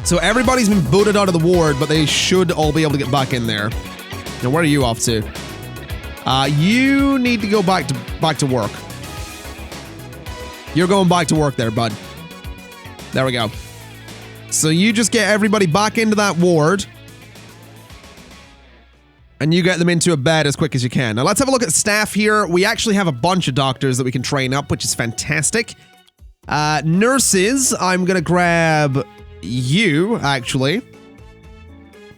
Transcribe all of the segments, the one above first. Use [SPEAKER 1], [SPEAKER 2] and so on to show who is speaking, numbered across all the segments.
[SPEAKER 1] So everybody's been booted out of the ward, but they should all be able to get back in there. Now, where are you off to? You need to go back to work. You're going back to work there, bud. There we go. So you just get everybody back into that ward. And you get them into a bed as quick as you can. Now let's have a look at staff here. We actually have a bunch of doctors that we can train up, which is fantastic. Nurses, I'm gonna grab you, actually.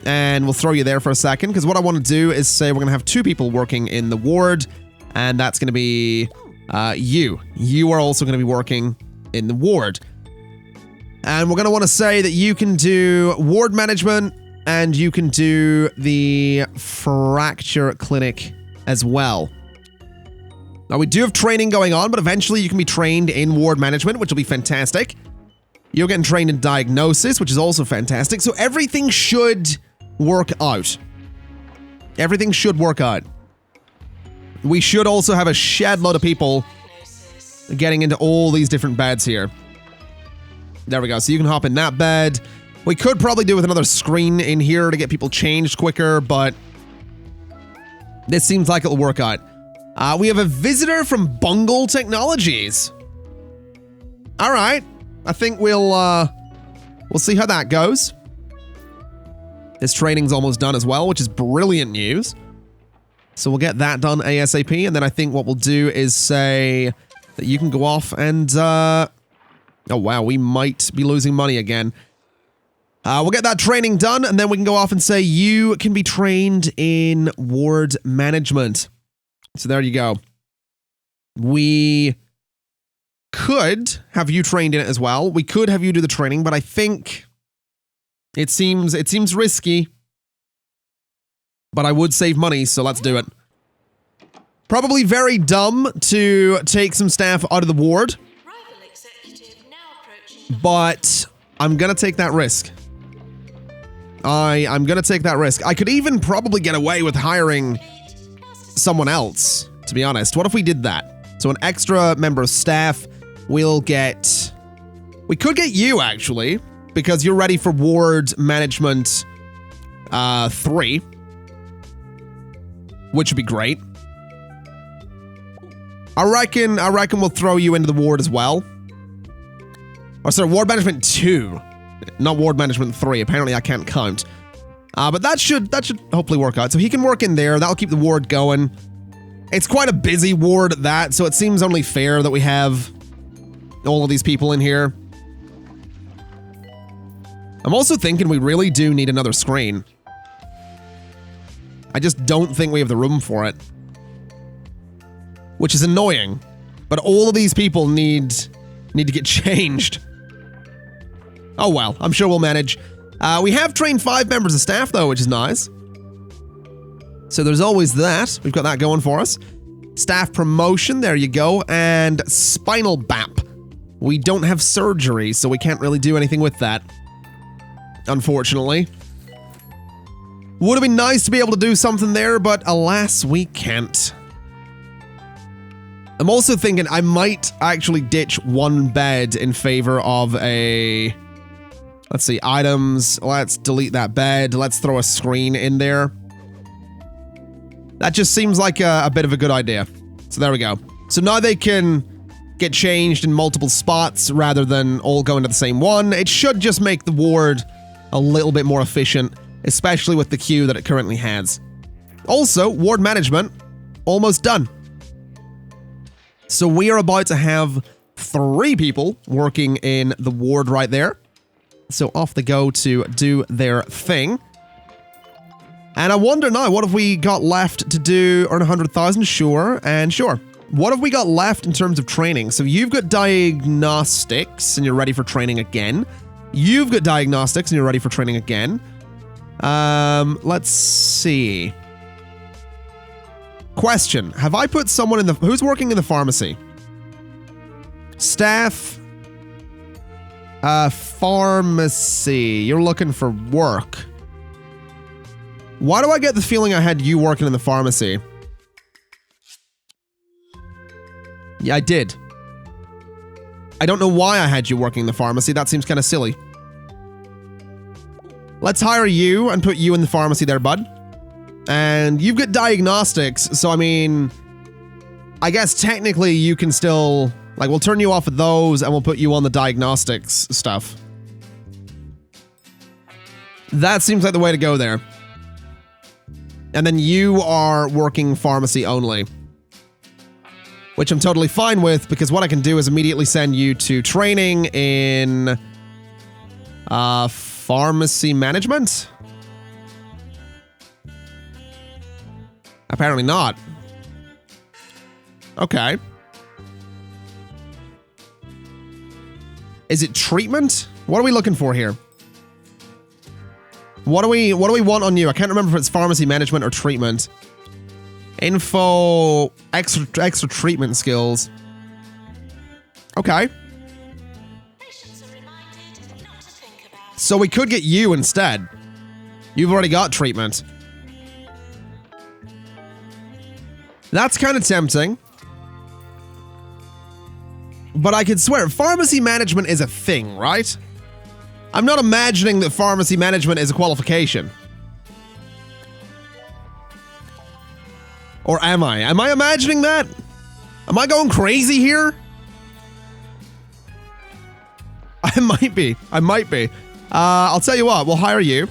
[SPEAKER 1] And we'll throw you there for a second, because what I want to do is say we're gonna have 2 people working in the ward, and that's gonna be you. You are also gonna be working in the ward. And we're gonna want to say that you can do ward management, and you can do the fracture clinic as well. Now, we do have training going on, but eventually you can be trained in ward management, which will be fantastic. You're getting trained in diagnosis, which is also fantastic. So everything should work out. Everything should work out. We should also have a shed load of people getting into all these different beds here. There we go. So you can hop in that bed. We could probably do with another screen in here to get people changed quicker, but this seems like it'll work out. We have a visitor from Bungle Technologies. All right. I think we'll see how that goes. This training's almost done as well, which is brilliant news. So we'll get that done ASAP, and then I think what we'll do is say that you can go off and, oh wow, we might be losing money again. We'll get that training done, and then we can go off and say you can be trained in ward management. So there you go. We could have you trained in it as well. We could have you do the training, but I think it seems risky. But I would save money, so let's do it. Probably very dumb to take some staff out of the ward, but I'm gonna take that risk. I'm gonna take that risk. I could even probably get away with hiring someone else, to be honest. What if we did that? So an extra member of staff, we could get you, actually, because you're ready for ward management 3, which would be great. I reckon we'll throw you into the ward as well. Or sorry, ward management 2. Not ward management 3. Apparently I can't count. But that should hopefully work out. So he can work in there. That'll keep the ward going. It's quite a busy ward at that, so it seems only fair that we have all of these people in here. I'm also thinking we really do need another screen. I just don't think we have the room for it. Which is annoying. But all of these people need to get changed. Oh well, I'm sure we'll manage. We have trained 5 members of staff though, which is nice. So there's always that. We've got that going for us. Staff promotion, there you go. And spinal BAP. We don't have surgery, so we can't really do anything with that. Unfortunately. Would have been nice to be able to do something there, but alas, we can't. I'm also thinking I might actually ditch 1 bed in favor of a... Let's see, items. Let's delete that bed. Let's throw a screen in there. That just seems like a bit of a good idea. So there we go. So now they can get changed in multiple spots rather than all go into the same one. It should just make the ward a little bit more efficient, especially with the queue that it currently has. Also, ward management, almost done. So we are about to have 3 people working in the ward right there. So off they go to do their thing. And I wonder now, what have we got left to do? Earn 100,000? Sure, and sure. What have we got left in terms of training? So you've got diagnostics, and you're ready for training again. You've got diagnostics, and you're ready for training again. Let's see. Question. Have I put someone in the... Who's working in the pharmacy? Staff... pharmacy. You're looking for work. Why do I get the feeling I had you working in the pharmacy? Yeah, I did. I don't know why I had you working in the pharmacy. That seems kind of silly. Let's hire you and put you in the pharmacy there, bud. And you've got diagnostics, so I mean, I guess technically you can still, like, we'll turn you off of those and we'll put you on the diagnostics stuff. That seems like the way to go there. And then you are working pharmacy only. Which I'm totally fine with, because what I can do is immediately send you to training in pharmacy management? Apparently not. Okay. Is it treatment? What are we looking for here? What do we want on you? I can't remember if it's pharmacy management or treatment. Info, extra treatment skills. Okay. So we could get you instead. You've already got treatment. That's kind of tempting. But I could swear, pharmacy management is a thing, right? I'm not imagining that pharmacy management is a qualification. Or am I? Am I imagining that? Am I going crazy here? I might be. I might be. I'll tell you what, we'll hire you.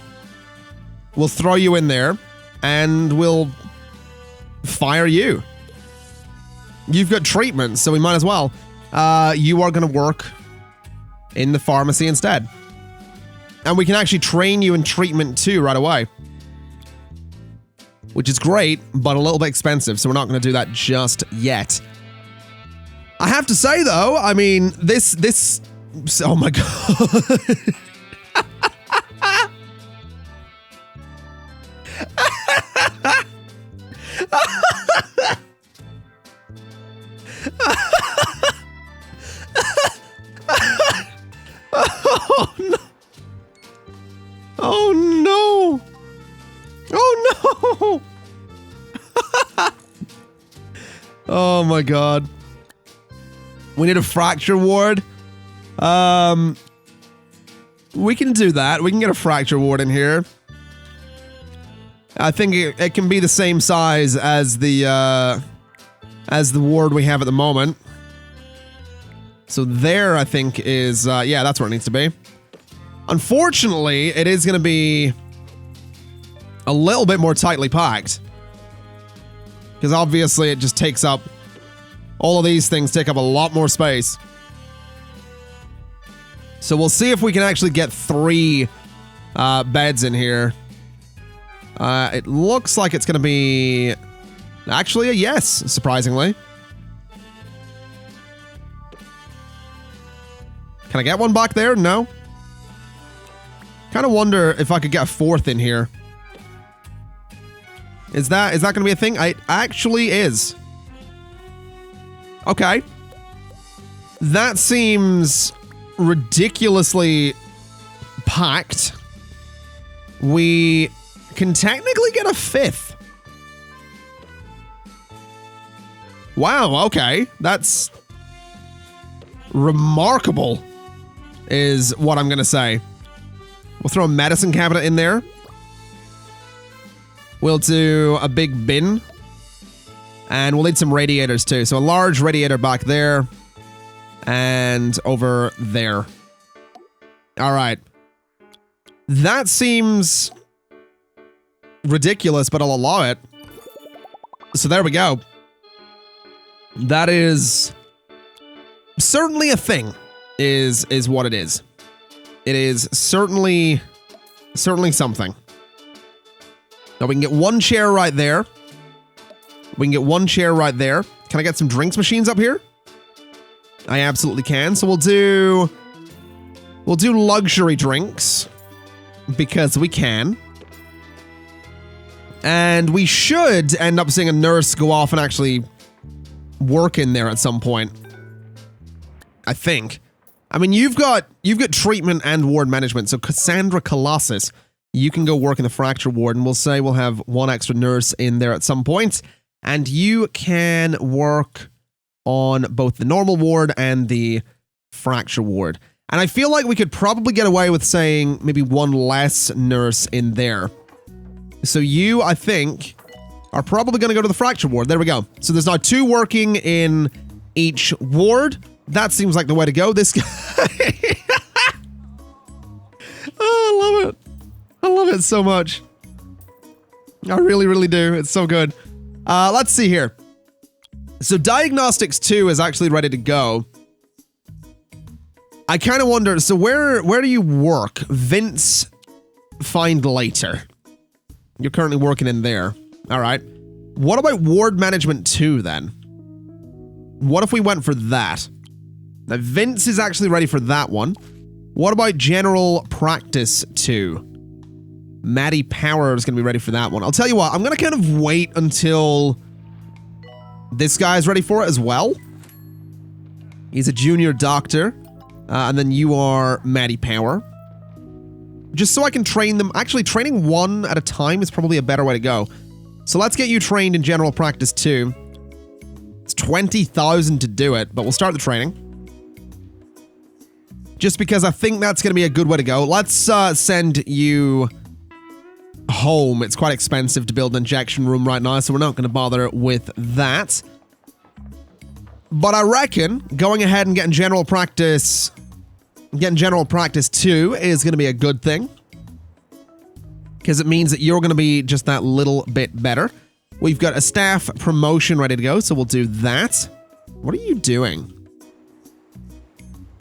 [SPEAKER 1] We'll throw you in there. And we'll fire you. You've got treatment, so we might as well. You are going to work in the pharmacy instead. And we can actually train you in treatment too right away. Which is great, but a little bit expensive, so we're not going to do that just yet. I have to say, though, I mean, this... Oh my god. Oh no. Oh no. Oh no. Oh my god. We need a fracture ward. We can do that. We can get a fracture ward in here. I think it can be the same size as the ward we have at the moment. So there, I think, is... yeah, that's where it needs to be. Unfortunately, it is going to be a little bit more tightly packed. Because obviously, it just takes up... All of these things take up a lot more space. So we'll see if we can actually get 3 beds in here. It looks like it's going to be... Actually, a yes, surprisingly. Can I get one back there? No. Kind of wonder if I could get a 4th in here. Is that going to be a thing? It actually is. Okay. That seems ridiculously packed. We can technically get a 5th. Wow, okay. That's remarkable, is what I'm going to say. We'll throw a medicine cabinet in there. We'll do a big bin. And we'll need some radiators too. So a large radiator back there. And over there. All right. That seems ridiculous, but I'll allow it. So there we go. That is certainly a thing, is what it is. It is certainly something. Now we can get 1 chair right there. We can get 1 chair right there. Can I get some drinks machines up here? I absolutely can. So we'll do luxury drinks because we can. And we should end up seeing a nurse go off and actually work in there at some point. I think. I mean, you've got treatment and ward management. So Cassandra Colossus, you can go work in the fracture ward, and we'll say we'll have 1 extra nurse in there at some point. And you can work on both the normal ward and the fracture ward. And I feel like we could probably get away with saying maybe one less nurse in there. So you, I think, are probably going to go to the fracture ward. There we go. So there's now 2 working in each ward. That seems like the way to go. This guy... Oh, I love it. I love it so much. I really, really do. It's so good. Let's see here. So Diagnostics 2 is actually ready to go. I kind of wonder, so where do you work? Vince, find later. You're currently working in there. All right. What about Ward Management 2 then? What if we went for that? Now, Vince is actually ready for that one. What about General Practice 2? Maddie Power is going to be ready for that one. I'll tell you what, I'm going to kind of wait until this guy is ready for it as well. He's a junior doctor. And then you are Maddie Power. Just so I can train them. Actually, training one at a time is probably a better way to go. So let's get you trained in General Practice 2. It's 20,000 to do it, but we'll start the training. Just because I think that's going to be a good way to go. Let's send you home. It's quite expensive to build an injection room right now, so we're not going to bother with that. But I reckon going ahead and getting General Practice 2 is going to be a good thing. Because it means that you're going to be just that little bit better. We've got a staff promotion ready to go, so we'll do that. What are you doing?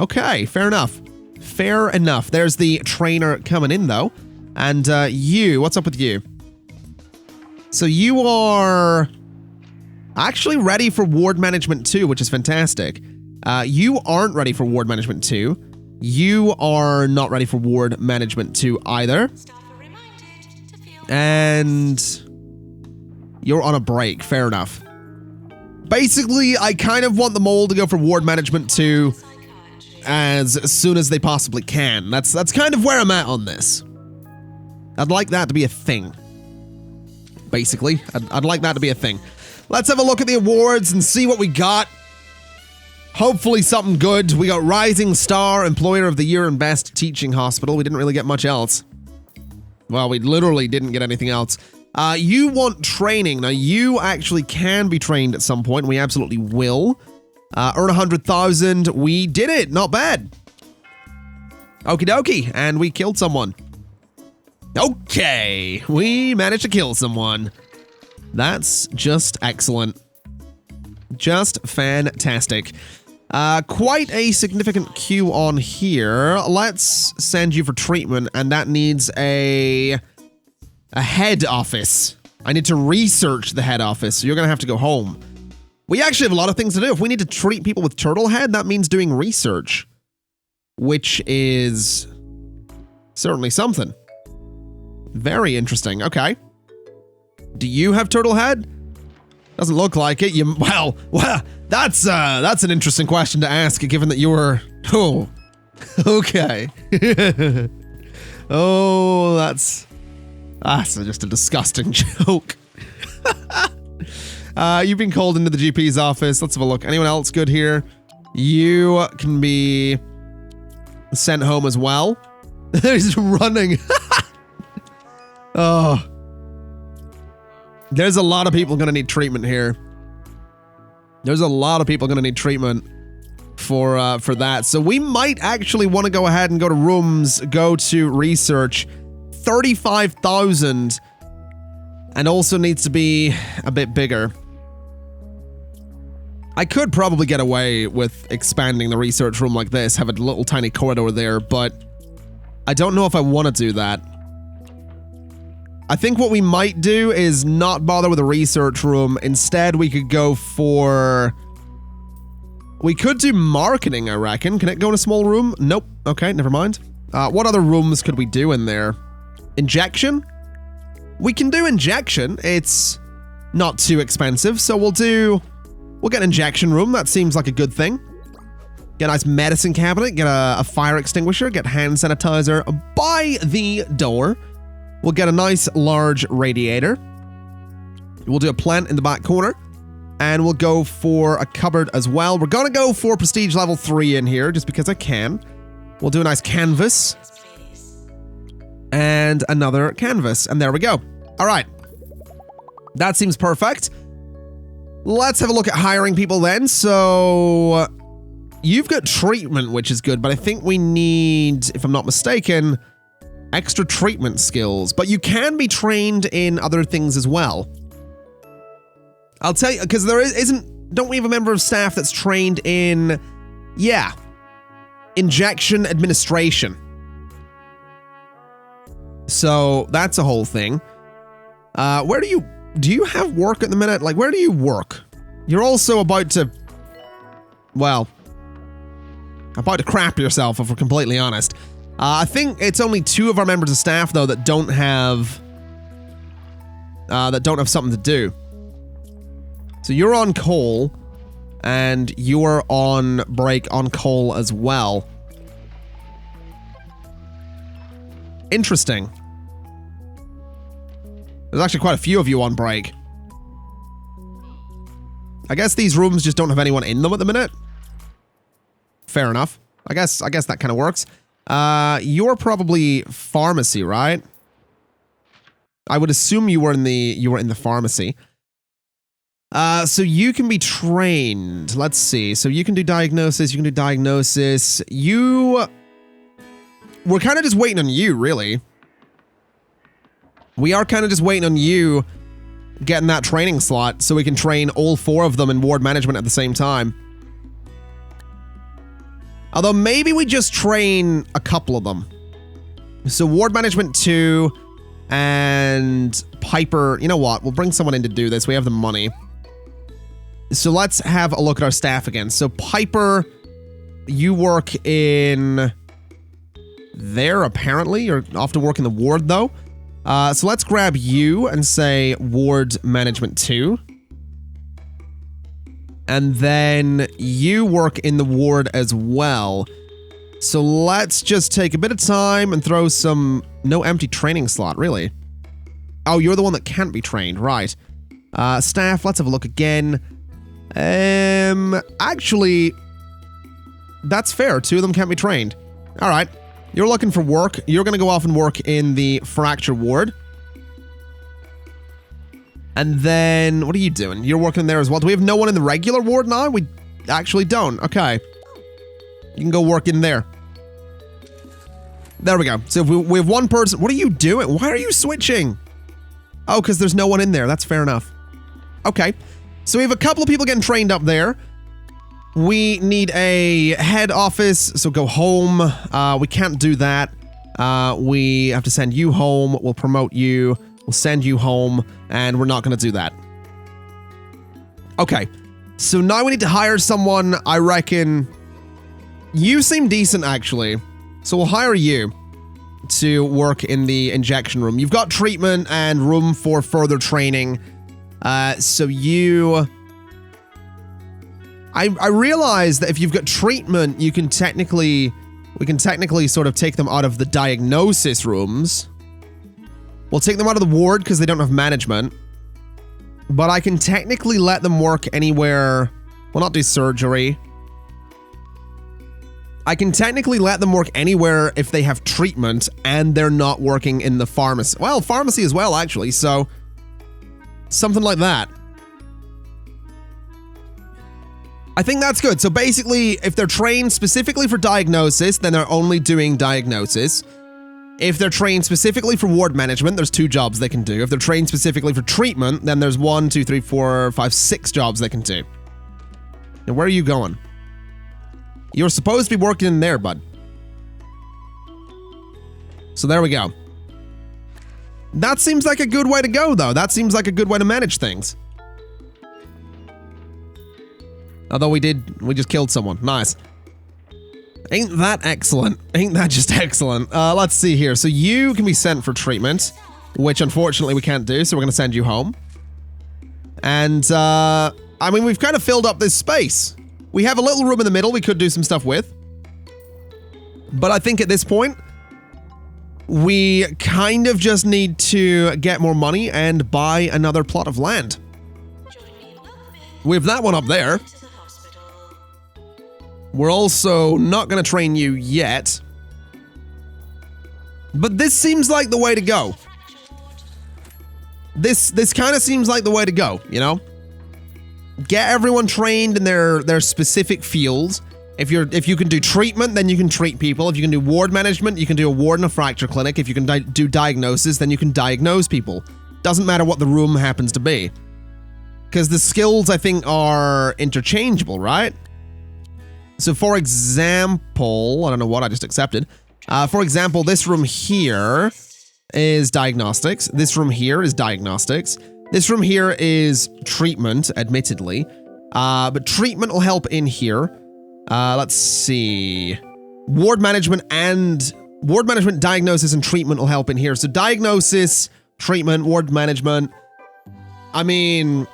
[SPEAKER 1] Okay, fair enough. Fair enough. There's the trainer coming in, though. And you, what's up with you? So you are actually ready for Ward Management 2, which is fantastic. You aren't ready for Ward Management 2. You are not ready for Ward Management 2 either. And you're on a break. Fair enough. Basically, I kind of want them all to go for Ward Management 2 as soon as they possibly can. That's kind of where I'm at on this. I'd like that to be a thing. Basically, I'd like that to be a thing. Let's have a look at the awards and see what we got. Hopefully something good. We got Rising Star, Employer of the Year, and Best Teaching Hospital. We didn't really get much else. Well, we literally didn't get anything else. You want training. Now, you actually can be trained at some point. We absolutely will. Earn 100,000. We did it. Not bad. Okie dokie. And we killed someone. Okay. We managed to kill someone. That's just excellent. Just fantastic. Quite a significant queue on here. Let's send you for treatment, and that needs a head office. I need to research the head office, so you're going to have to go home. We actually have a lot of things to do. If we need to treat people with turtle head, that means doing research, which is certainly something. Very interesting. Okay. Do you have turtle head? Doesn't look like it. Well, that's an interesting question to ask, given that you were. Oh, okay. Oh, that's just a disgusting joke. You've been called into the GP's office. Let's have a look. Anyone else good here? You can be sent home as well. He's running. Oh. There's a lot of people going to need treatment here. There's a lot of people going to need treatment for that. So we might actually want to go ahead and go to rooms, go to research. 35,000 and also needs to be a bit bigger. I could probably get away with expanding the research room like this, have a little tiny corridor there, but I don't know if I want to do that. I think what we might do is not bother with a research room. Instead, we could go for... We could do marketing, I reckon. Can it go in a small room? Nope. Okay, never mind. What other rooms could we do in there? Injection? We can do injection. It's not too expensive, so we'll get an injection room. That seems like a good thing. Get a nice medicine cabinet, get a fire extinguisher, get hand sanitizer by the door. We'll get a nice large radiator. We'll do a plant in the back corner. And we'll go for a cupboard as well. We're going to go for prestige level 3 in here just because I can. We'll do a nice canvas. And another canvas. And there we go. All right. That seems perfect. Let's have a look at hiring people then. So you've got treatment, which is good, but I think we need, if I'm not mistaken, extra treatment skills. But you can be trained in other things as well. I'll tell you, because there isn't, don't we have a member of staff that's trained in, yeah, injection administration. So that's a whole thing. Where do you have work at the minute? Like, where do you work? You're also about to, well, about to crap yourself, if we're completely honest. I think it's only 2 of our members of staff, though, that don't have something to do. So you're on coal, and you're on break on coal as well. Interesting. There's actually quite a few of you on break. I guess these rooms just don't have anyone in them at the minute. Fair enough. I guess that kind of works. You're probably pharmacy, right? I would assume you were in the pharmacy. So you can be trained. Let's see. So you can do diagnosis. You can do diagnosis. We're kind of just waiting on you, really. We are kind of just waiting on you getting that training slot so we can train all 4 of them in ward management at the same time. Although maybe we just train a couple of them. So ward management 2 and Piper. You know what? We'll bring someone in to do this. We have the money. So let's have a look at our staff again. So Piper, you work in there apparently. You're off to work in the ward though. So let's grab you and say ward management 2. And then you work in the ward as well. So let's just take a bit of time and throw some... No empty training slot, really. Oh, you're the one that can't be trained, right. Staff, let's have a look again. Actually, that's fair. 2 of them can't be trained. All right. You're looking for work. You're going to go off and work in the fracture ward. And then, what are you doing? You're working there as well. Do we have no one in the regular ward now? We actually don't. Okay. You can go work in there. There we go. So if we have one person. What are you doing? Why are you switching? Oh, because there's no one in there. That's fair enough. Okay. So we have a couple of people getting trained up there. We need a head office, so go home. We can't do that. We have to send you home. We'll promote you. We'll send you home, and we're not going to do that. Okay, so now we need to hire someone. I reckon you seem decent, actually. So we'll hire you to work in the injection room. You've got treatment and room for further training. So you... I realize that if you've got treatment, we can technically sort of take them out of the diagnosis rooms. We'll take them out of the ward because they don't have management. But I can technically let them work anywhere. Well, not do surgery. I can technically let them work anywhere if they have treatment and they're not working in the pharmacy. Well, pharmacy as well, actually. So, something like that. I think that's good. So basically, if they're trained specifically for diagnosis, then they're only doing diagnosis. If they're trained specifically for ward management, there's 2 jobs they can do. If they're trained specifically for treatment, then there's 1, 2, 3, 4, 5, 6 jobs they can do. Now, where are you going? You're supposed to be working in there, bud. So there we go. That seems like a good way to go, though. That seems like a good way to manage things. Although we just killed someone. Nice. Ain't that excellent? Ain't that just excellent? Let's see here. So you can be sent for treatment, which unfortunately we can't do, so we're going to send you home. And, I mean, we've kind of filled up this space. We have a little room in the middle we could do some stuff with. But I think at this point, we kind of just need to get more money and buy another plot of land. We have that one up there. We're also not going to train you yet. But this seems like the way to go. This kind of seems like the way to go, you know? Get everyone trained in their specific fields. If you can do treatment, then you can treat people. If you can do ward management, you can do a ward in a fracture clinic. If you can do diagnosis, then you can diagnose people. Doesn't matter what the room happens to be. Because the skills, I think, are interchangeable, right? So, for example, I don't know what I just accepted. For example, this room here is diagnostics. This room here is diagnostics. This room here is treatment, admittedly. But treatment will help in here. Let's see. Ward management, diagnosis, and treatment will help in here. So diagnosis, treatment, ward management. I mean,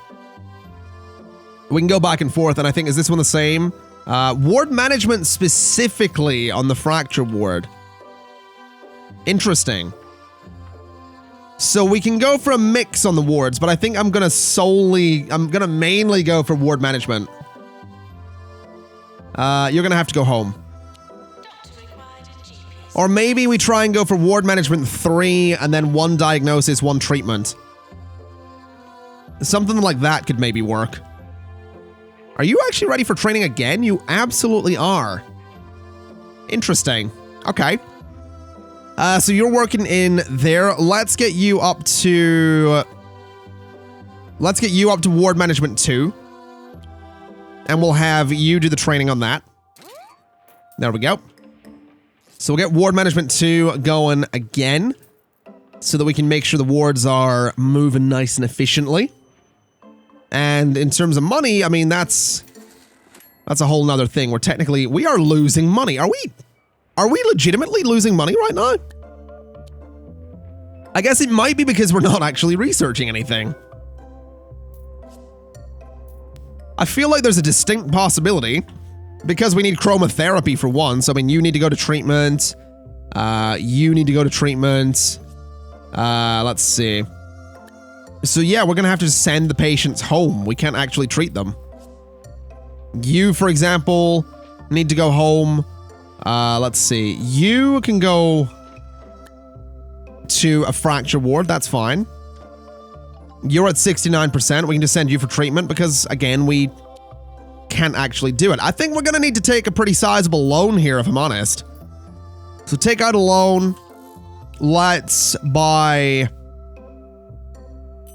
[SPEAKER 1] we can go back and forth, and I think, is this one the same? Ward management specifically on the fracture ward. Interesting. So we can go for a mix on the wards, but I think I'm gonna mainly go for ward management. You're gonna have to go home. Or maybe we try and go for ward management 3 and then 1 diagnosis, 1 treatment. Something like that could maybe work. Are you actually ready for training again? You absolutely are. Interesting. Okay. So you're working in there. Let's get you up to ward management 2. And we'll have you do the training on that. There we go. So we'll get ward management 2 going again, so that we can make sure the wards are moving nice and efficiently. And in terms of money, I mean, that's a whole nother thing. We are losing money. Are we legitimately losing money right now? I guess it might be because we're not actually researching anything. I feel like there's a distinct possibility, because we need chromotherapy for one. So, I mean, you need to go to treatment. You need to go to treatment. Let's see. So, yeah, we're going to have to send the patients home. We can't actually treat them. You, for example, need to go home. Let's see. You can go to a fracture ward. That's fine. You're at 69%. We can just send you for treatment because, again, we can't actually do it. I think we're going to need to take a pretty sizable loan here, if I'm honest. So take out a loan. Let's buy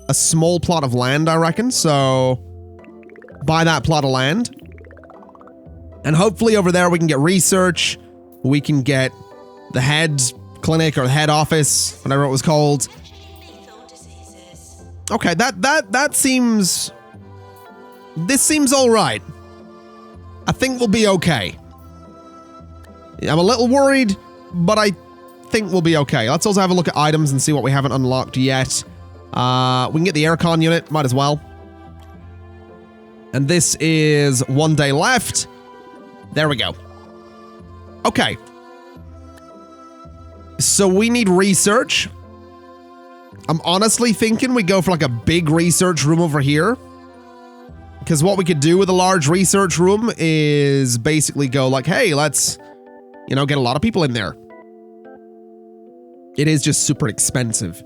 [SPEAKER 1] a small plot of land, I reckon. So buy that plot of land. And hopefully over there we can get research. We can get the head clinic or the head office, whatever it was called. Okay, that seems... This seems alright. I think we'll be okay. I'm a little worried, but I think we'll be okay. Let's also have a look at items and see what we haven't unlocked yet. We can get the aircon unit, might as well. And this is 1 day left. There we go. Okay. So we need research. I'm honestly thinking we go for like a big research room over here. Because what we could do with a large research room is basically go like, hey, let's, you know, get a lot of people in there. It is just super expensive.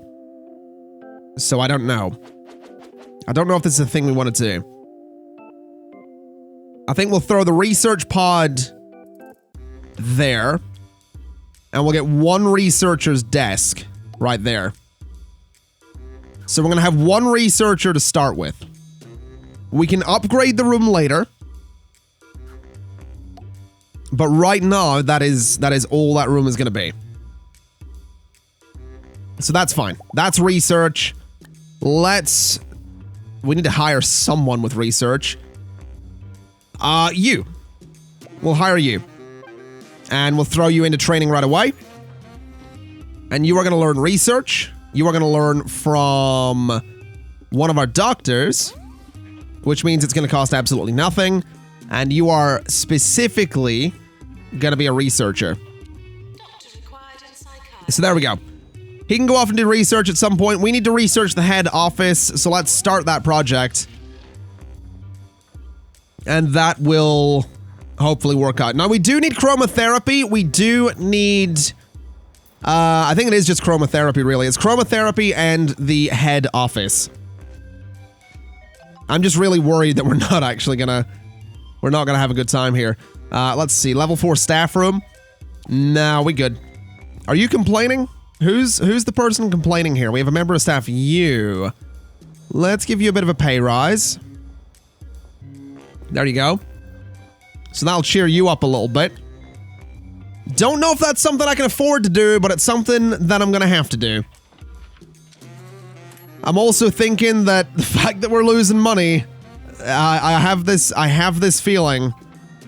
[SPEAKER 1] So I don't know. I don't know if this is a thing we want to do. I think we'll throw the research pod there. And we'll get 1 researcher's desk right there. So we're going to have 1 researcher to start with. We can upgrade the room later. But right now, that is all that room is going to be. So that's fine. That's research. We need to hire someone with research. You. We'll hire you. And we'll throw you into training right away. And you are going to learn research. You are going to learn from one of our doctors, which means it's going to cost absolutely nothing. And you are specifically going to be a researcher. So there we go. He can go off and do research at some point. We need to research the head office, so let's start that project. And that will hopefully work out. Now, we do need chromotherapy. We do need I think it is just chromotherapy, really. It's chromotherapy and the head office. I'm just really worried that we're not actually gonna... We're not gonna have a good time here. Let's see. Level 4 staff room. No, we good. Are you complaining? Who's the person complaining here? We have a member of staff. You. Let's give you a bit of a pay rise. There you go. So that'll cheer you up a little bit. Don't know if that's something I can afford to do, but it's something that I'm gonna have to do. I'm also thinking that the fact that we're losing money, I have this feeling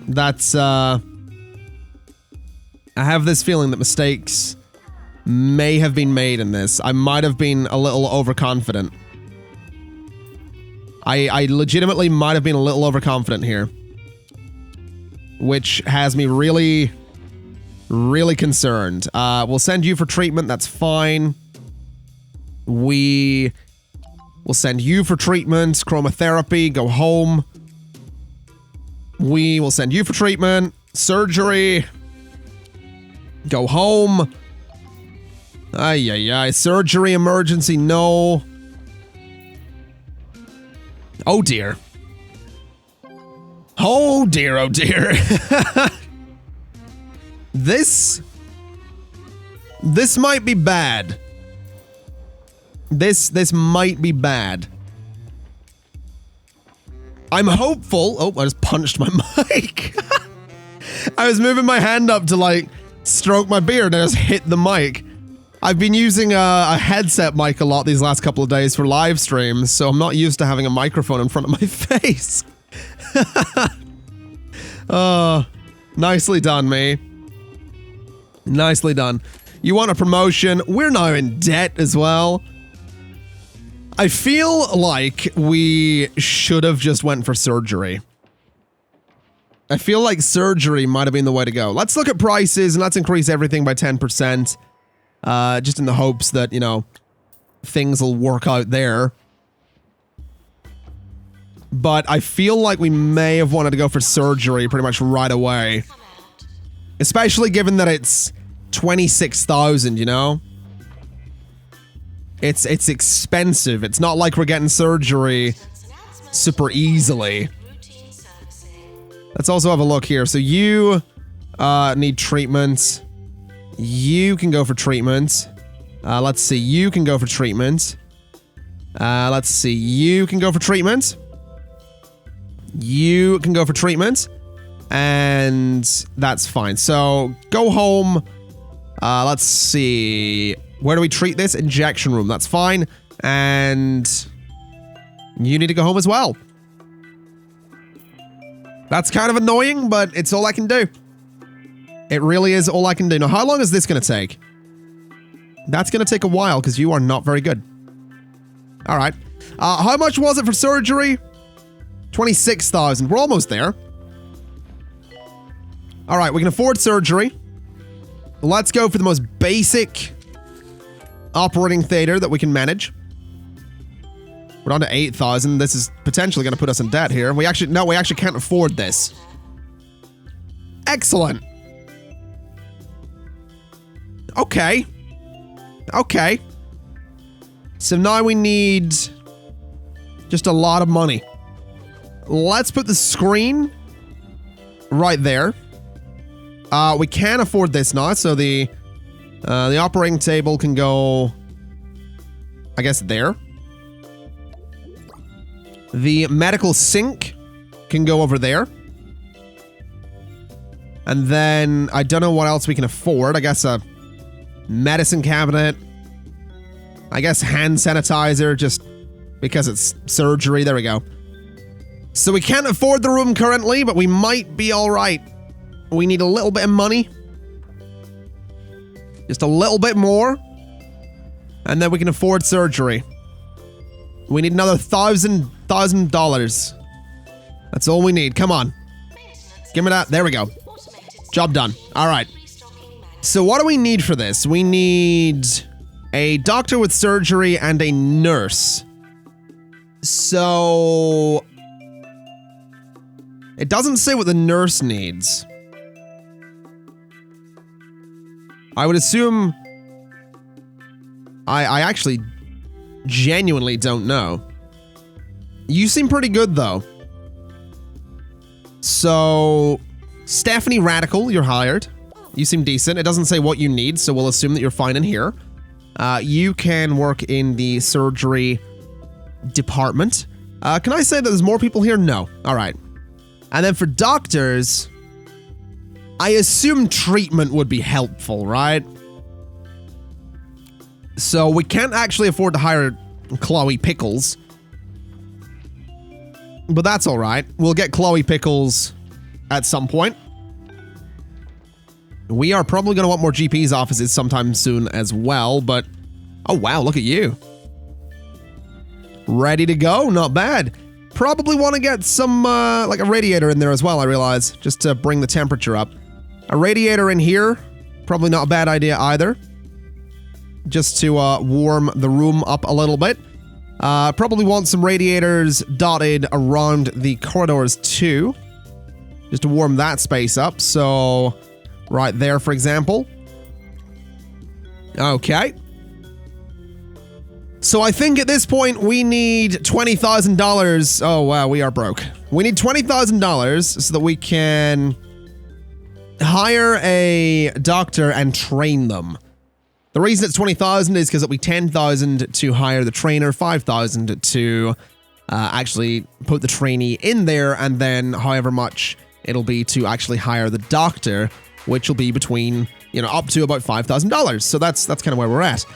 [SPEAKER 1] that I have this feeling that mistakes may have been made in this. I might have been a little overconfident. I legitimately might have been a little overconfident here. Which has me really, really concerned. We'll send you for treatment, that's fine. We will send you for treatment, chromotherapy, go home. We will send you for treatment, surgery, go home. Ay, ay, ay. Surgery, emergency, no. Oh dear. Oh dear, oh dear. This might be bad. This might be bad. I'm hopeful. Oh, I just punched my mic. I was moving my hand up to like stroke my beard and I just hit the mic. I've been using a headset mic a lot these last couple of days for live streams, so I'm not used to having a microphone in front of my face. Oh, nicely done, me. Nicely done. You want a promotion? We're now in debt as well. I feel like we should have just went for surgery. I feel like surgery might have been the way to go. Let's look at prices and let's increase everything by 10%. Just in the hopes that, you know, things will work out there. But I feel like we may have wanted to go for surgery pretty much right away. Especially given that it's 26,000, you know? It's expensive. It's not like we're getting surgery super easily. Let's also have a look here. So you need treatment. You can go for treatment. Let's see. You can go for treatment. Let's see. You can go for treatment. You can go for treatment. And that's fine. So go home. Let's see. Where do we treat this? Injection room. That's fine. And you need to go home as well. That's kind of annoying, but it's all I can do. It really is all I can do. Now, how long is this going to take? That's going to take a while because you are not very good. All right. How much was it for surgery? 26,000. We're almost there. All right, we can afford surgery. Let's go for the most basic operating theater that we can manage. We're on to 8,000. This is potentially going to put us in debt here. We actually can't afford this. Excellent. Okay. Okay. So now we need just a lot of money. Let's put the screen right there. We can afford this now, so the operating table can go, I guess, there. The medical sink can go over there. And then, I don't know what else we can afford. I guess a medicine cabinet. I guess hand sanitizer, just because it's surgery. There we go. So we can't afford the room currently, but we might be alright. We need a little bit of money. Just a little bit more. And then we can afford surgery. We need another $1,000. That's all we need. Come on. Give me that. There we go. Job done. Alright. So what do we need for this? We need a doctor with surgery and a nurse. So it doesn't say what the nurse needs. I would assume I actually genuinely don't know. You seem pretty good, though. So, Stephanie Radical, you're hired. You seem decent. It doesn't say what you need, so we'll assume that you're fine in here. You can work in the surgery department. Can I say that there's more people here? No. All right. And then for doctors, I assume treatment would be helpful, right? So we can't actually afford to hire Chloe Pickles. But that's all right. We'll get Chloe Pickles at some point. We are probably going to want more GP's offices sometime soon as well, but... Oh, wow, look at you. Ready to go? Not bad. Probably want to get some, like a radiator in there as well, I realize, just to bring the temperature up. A radiator in here, probably not a bad idea either. Just to warm the room up a little bit. Probably want some radiators dotted around the corridors too. Just to warm that space up, so... Right there, for example. Okay. So I think at this point we need $20,000. Oh, wow, we are broke. We need $20,000 so that we can hire a doctor and train them. The reason it's 20,000 is because it'll be 10,000 to hire the trainer, 5,000 to actually put the trainee in there, and then however much it'll be to actually hire the doctor, which will be between, you know, up to about $5,000. So that's kind of where we're at.